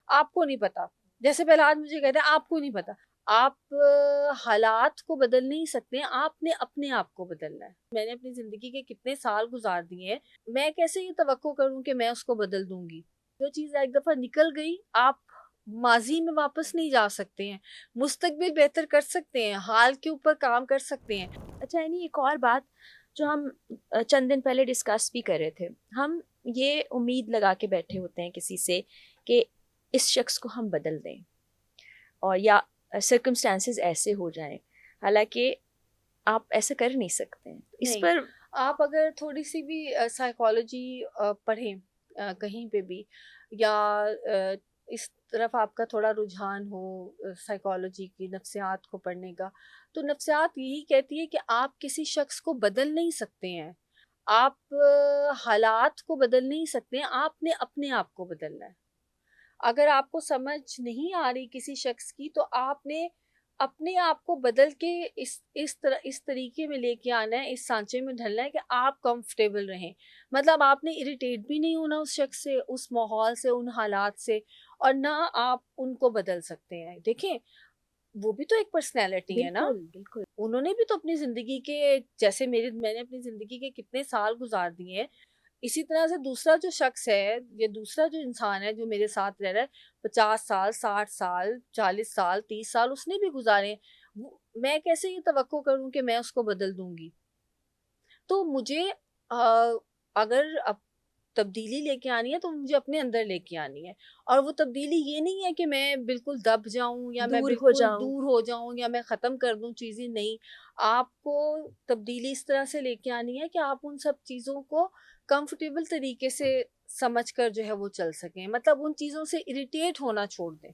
آپ کو نہیں پتا. جیسے پہلے آج مجھے کہتے ہیں آپ کو نہیں پتا. آپ حالات کو بدل نہیں سکتے, آپ نے اپنے آپ کو بدلنا ہے. میں نے اپنی زندگی کے کتنے سال گزار دیے ہیں, میں کیسے یہ توقع کروں کہ میں اس کو بدل دوں گی. جو چیز ایک دفعہ نکل گئی, آپ ماضی میں واپس نہیں جا سکتے ہیں. مستقبل بہتر کر سکتے ہیں, حال کے اوپر کام کر سکتے ہیں. اچھا یعنی ایک اور بات جو ہم چند دن پہلے ڈسکس بھی کر رہے تھے, ہم یہ امید لگا کے بیٹھے ہوتے ہیں کسی سے کہ اس شخص کو ہم بدل دیں اور یا سرکمسٹانسز ایسے ہو جائیں, حالانکہ آپ ایسا کر نہیں سکتے ہیں. اس نہیں, پر آپ اگر تھوڑی سی بھی سائیکالوجی پڑھیں کہیں پہ بھی, یا اس طرف آپ کا تھوڑا رجحان ہو سائیکالوجی کی, نفسیات کو پڑھنے کا, تو نفسیات یہی کہتی ہے کہ آپ کسی شخص کو بدل نہیں سکتے ہیں, آپ حالات کو بدل نہیں سکتے ہیں, آپ نے اپنے آپ کو بدلنا ہے. اگر آپ کو سمجھ نہیں آ رہی کسی شخص کی, تو آپ نے اپنے آپ کو بدل کے اس طریقے میں لے کے آنا ہے, اس سانچے میں ڈھلنا ہے کہ آپ کمفرٹیبل رہیں. مطلب آپ نے اریٹیٹ بھی نہیں ہونا اس شخص سے, اس ماحول سے, ان حالات سے, اور نہ آپ ان کو بدل سکتے ہیں. دیکھیں, وہ بھی تو ایک پرسنالٹی ہے نا. بالکل بالکل انہوں نے بھی تو اپنی زندگی کے, جیسے میں نے اپنی زندگی کے کتنے سال گزار دیے ہیں, اسی طرح سے دوسرا جو شخص ہے, یا دوسرا جو انسان ہے جو میرے ساتھ رہ رہا ہے, 50 سال, 60 سال, 40 سال, 30 سال اس نے بھی گزارے. میں کیسے یہ توقع کروں کہ میں اس کو بدل دوں گی. تو مجھے اگر تبدیلی لے کے آنی ہے تو مجھے اپنے اندر لے کے آنی ہے. اور وہ تبدیلی یہ نہیں ہے کہ میں بالکل دب جاؤں, یا میں دور ہو بالکل جاؤں. دور ہو جاؤں, یا میں ختم کر دوں چیزیں. نہیں, آپ کو تبدیلی اس طرح سے لے کے آنی ہے کہ آپ ان سب چیزوں کو کمفرٹیبل طریقے سے سمجھ کر جو ہے وہ چل سکیں. مطلب ان چیزوں سے اریٹیٹ ہونا چھوڑ دیں.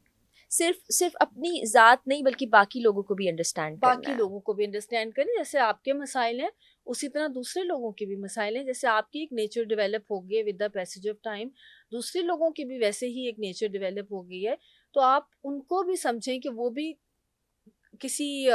صرف اپنی ذات نہیں بلکہ باقی لوگوں کو بھی انڈرسٹینڈ کرنا باقی ہے. لوگوں کو بھی انڈرسٹینڈ کریں. جیسے آپ کے مسائل ہیں اسی طرح دوسرے لوگوں کے بھی مسائل ہیں. جیسے آپ کی ایک نیچر ڈیولپ ہو گئی ہے with the passage of time, دوسرے لوگوں کی بھی ویسے ہی ایک نیچر ڈیولپ ہو گئی ہے. تو آپ ان کو بھی سمجھیں کہ وہ بھی کسی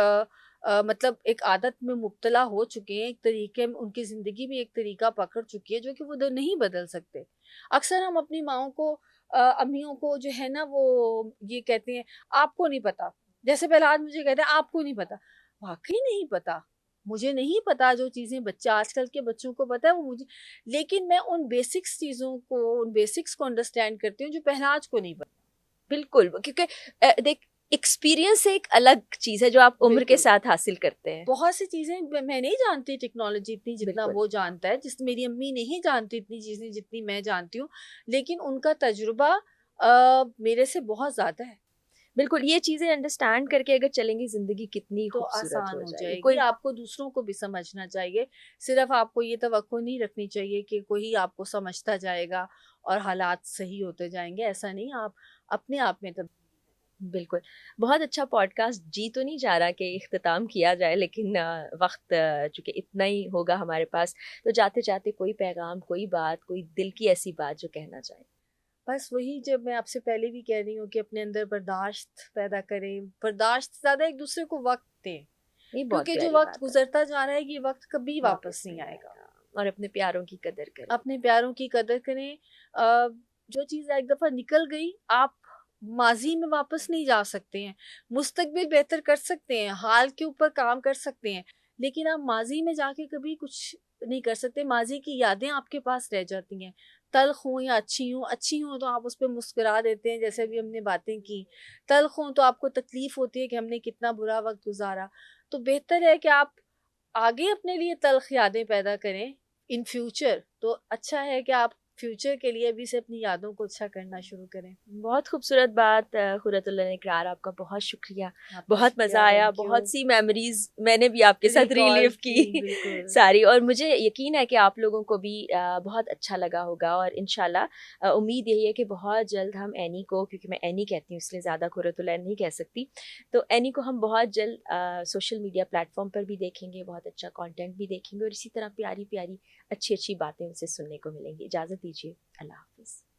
مطلب ایک عادت میں مبتلا ہو چکے ہیں, ایک طریقے میں ان کی زندگی بھی ایک طریقہ پکڑ چکی ہے جو کہ وہ نہیں بدل سکتے. اکثر ہم اپنی ماؤں کو, امیوں کو جو ہے نا, وہ یہ کہتے ہیں آپ کو نہیں پتا. جیسے پہلے آج مجھے کہتے ہیں آپ کو نہیں پتا. واقعی نہیں پتا, مجھے نہیں پتا. جو چیزیں بچہ آج کل کے بچوں کو پتا ہے وہ مجھے, لیکن میں ان بیسکس چیزوں کو, ان بیسکس کو انڈرسٹینڈ کرتی ہوں جو پہلے آج کو نہیں پتا. بالکل, کیونکہ دیکھ ایکسپیرینس ایک الگ چیز ہے جو آپ عمر کے بالکل, ساتھ حاصل کرتے ہیں. بہت سی چیزیں میں نہیں جانتی ٹیکنالوجی اتنی جتنا بالکل وہ جانتا ہے, جس میری امی نہیں جانتی اتنی چیزیں جتنی میں جانتی ہوں, لیکن ان کا تجربہ میرے سے بہت زیادہ ہے. بالکل, یہ چیزیں انڈرسٹینڈ کر کے اگر چلیں گی زندگی کتنی تو خوبصورت آسان ہو ہو جائے گی. جائے کوئی گی. آپ کو دوسروں کو بھی سمجھنا چاہیے. صرف آپ کو یہ توقع نہیں رکھنی چاہیے کہ کوئی آپ کو سمجھتا جائے گا اور حالات صحیح ہوتے جائیں گے. ایسا نہیں, آپ اپنے آپ میں بالکل. بہت اچھا پوڈ کاسٹ, جی تو نہیں چاہ رہا کہ اختتام کیا جائے, لیکن وقت چونکہ اتنا ہی ہوگا ہمارے پاس, تو جاتے جاتے کوئی پیغام, کوئی بات, کوئی دل کی ایسی بات جو کہنا چاہیں. بس وہی جب میں آپ سے پہلے بھی کہہ رہی ہوں کہ اپنے اندر برداشت پیدا کریں. برداشت زیادہ, ایک دوسرے کو وقت دیں, یہ بہت کیونکہ جو پیاری وقت بات ہے. گزرتا جا رہا ہے یہ وقت کبھی واپس نہیں آئے آئے گا. گا. اور اپنے پیاروں کی قدر کریں. اپنے پیاروں کی قدر کریں. جو چیز ایک دفعہ نکل گئی, آپ ماضی میں واپس نہیں جا سکتے ہیں. مستقبل بہتر کر سکتے ہیں, حال کے اوپر کام کر سکتے ہیں, لیکن آپ ماضی میں جا کے کبھی کچھ نہیں کر سکتے. ماضی کی یادیں آپ کے پاس رہ جاتی ہیں, تلخ ہوں یا اچھی ہوں تو آپ اس پہ مسکرا دیتے ہیں, جیسے بھی ہم نے باتیں کی. تلخ ہوں تو آپ کو تکلیف ہوتی ہے کہ ہم نے کتنا برا وقت گزارا. تو بہتر ہے کہ آپ آگے اپنے لیے تلخ یادیں پیدا کریں ان فیوچر. تو اچھا ہے کہ آپ فیوچر کے لیے ابھی سے اپنی یادوں کو اچھا کرنا شروع کریں. بہت خوبصورت بات خورت اللہ نے اقرار, آپ کا بہت شکریہ. آپ کا بہت شکریہ, مزہ آیا, تھینک یو. بہت سی میموریز میں نے بھی آپ کے ساتھ ریکال ریلیو کی بالکل. ساری, اور مجھے یقین ہے کہ آپ لوگوں کو بھی بہت اچھا لگا ہوگا. اور انشاءاللہ امید یہی ہے کہ بہت جلد ہم اینی کو, کیونکہ میں اینی کہتی ہوں اس لیے زیادہ خورت اللہ نہیں کہہ سکتی, تو اینی کو ہم بہت جلد سوشل میڈیا پلیٹ فارم پر بھی دیکھیں گے, بہت اچھا کانٹینٹ بھی دیکھیں گے, اور اسی طرح پیاری پیاری اچھی اچھی باتیں ان سے سننے کو ملیں گی. اجازت دیجیے, اللہ حافظ.